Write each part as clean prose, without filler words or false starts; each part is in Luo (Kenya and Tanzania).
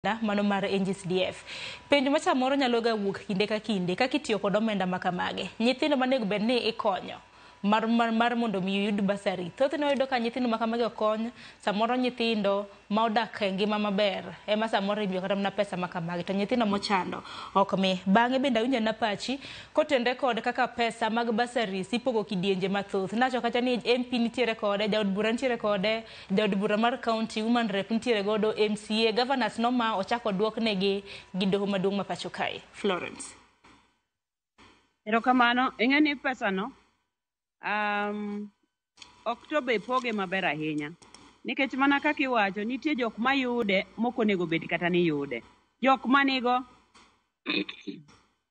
mano mar NGCDF. Penjo macha moro nyalo ga wuok kinde ka kinde ka kitiyo kod omenda makamage. Nyithindo manego bed ni ikonyo mar mondo mi yud basari. Thothne oyudo ka nyithindo makamage okony, samoro nyithindo ma odak e ngima maber ema samoro ibiyo kata mana pesa makamage, to nyithindo mochando ok mi. Bang'e bende awinjo na pachi kotende kod kaka pesa mag basari sipogo kidienje mathoth. Nacho kacha ni MP nitiere kode, jaod bura nitiere kode, jaod bura mar county, woman rep nitiere godo, MCA, governors no ma ochako duoknegi gi doho maduong' ma pacho kae. Florence. Erokamano, ing'eni pesa no Oktoba ipoge maber ahinya. Nikech mana kaka iwacho, nitie jok mayude moko nego bed kata ni yude. Jok manigo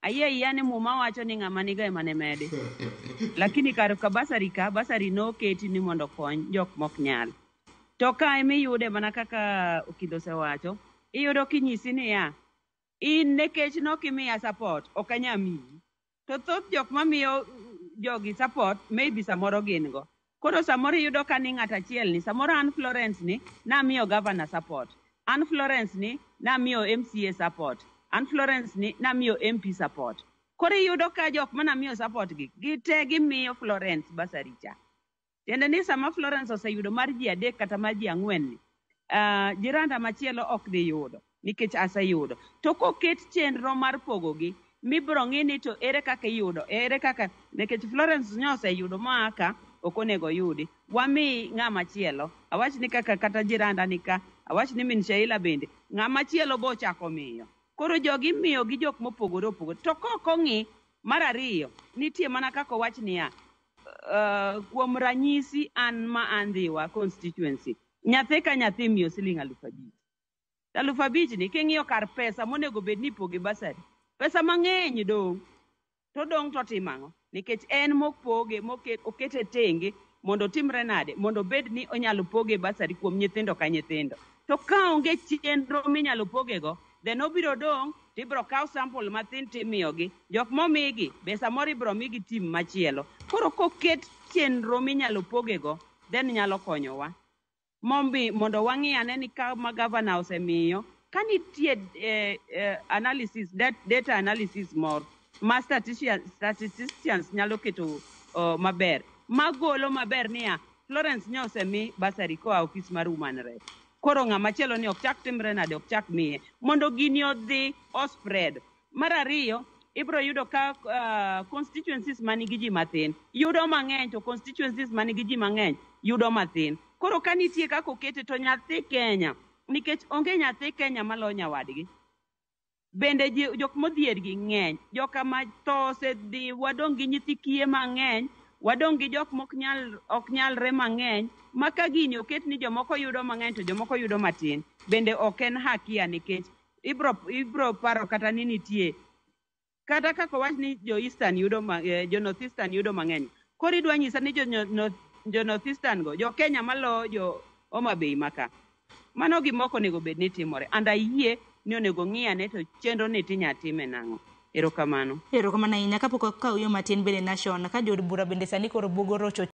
ayie ni muma wacho ni ng'ama nigo ema ne mede. Lakini kar ka basari no keti ni mondo kony jok mok nyal. To ka emi yude mana kaka Okido osewacho, iyudo kinyisi ni ya in nekech no kimiya support okanya miyi. To thoth jok mamiyo jogi support maybe samoro gin go. Koro samoro yudo ka ni ng'at achiel ni, samoro an Florence ni namiyo governor support, an Florence ni namiyo MCA support, an Florence ni namiyo MP support. Koro yudo ka jok manamiyo support gi gite gimiyo Florence basari cha. Tiende ni sama Florence oseyudo mar ji 3 kata mar ji 4 ni, jiranda machielo ok dhi yudo nikech aseyudo. To koket chenro mar pogogi mibro ng'ini to ere kaka iyudo, ere kaka nekech Florence nyose yudo maka okonego yudi. Wami ng'ama chielo, awach ni kaka kata jiranda nika, awach ni min Sheila bende, ng'ama chielo bo chako miyo. Koro jogi miyo gi jok mopogore opogore. To kokong'i mar ariyo, nitie mana kaka wach niya, kuom ranyisi an ma andhiwa constituency, nyathi ka nyathi miyo siling 5,000. 5,000 ni king'iyo kar pesa monego bed ni poge basari. Pesa mang'eny dong', to dong' to timang'o. Nikech en mopoge, okete tenge, mondo timre nade, mondo bed ni onyalo poge basari kuom nyithindo ka nyithindo. To ka onge chenro minyalo poge go, then obiro dong', tibro kaw sample mathin timiyogi. Jok momigi, be samoro ibro migi tim machielo. Koro koket chenro minyalo poge go, then nyalo konyowa. Mondo wang'i ane ni kama governor osemiyo, kanitie analysis, data analysis more, ma statisticians nyalo keto maber. Magolo maber niya, Florence nyose mi basari koa office mar woman rep. Koro ng'ama chielo ni ok chak timre nade, ok chak miye. Mondo gini odhi spread. Mar ariyo, ibro yudo ka constituencies manigi ji mathin yudo mang'eny, to constituencies manigi ji mang'eny yudo mathin. Koro kanitie kako kete to nyathi Kenya, nikech onge nyathi Kenya malo nyawadgi. Bende jok modhier gi ng'eny, joka ma to osedhi, wadong' gi nyithi kiye mang'eny, wadong' gi jok ok nyalre mang'eny, maka gini oket ni jomoko yudo mang'eny to jomoko yudo matin. Bende ok en hakia, nikech ibro paro kata ni nitie kata kako wach ni jo North Eastern yudo mang'eny. Koro idwa nyisa ni jo North Eastern go, jo Kenya malo jo Homa Bay maka. Mano gimoko onego bed ni timore. And ayie ni onego ng'iyane to chenro ni tinya time nang'o. Erokamano. Erokamano ahinya kapok okaw yo matin bende nation ka jod bura bende sani koro bugo rocho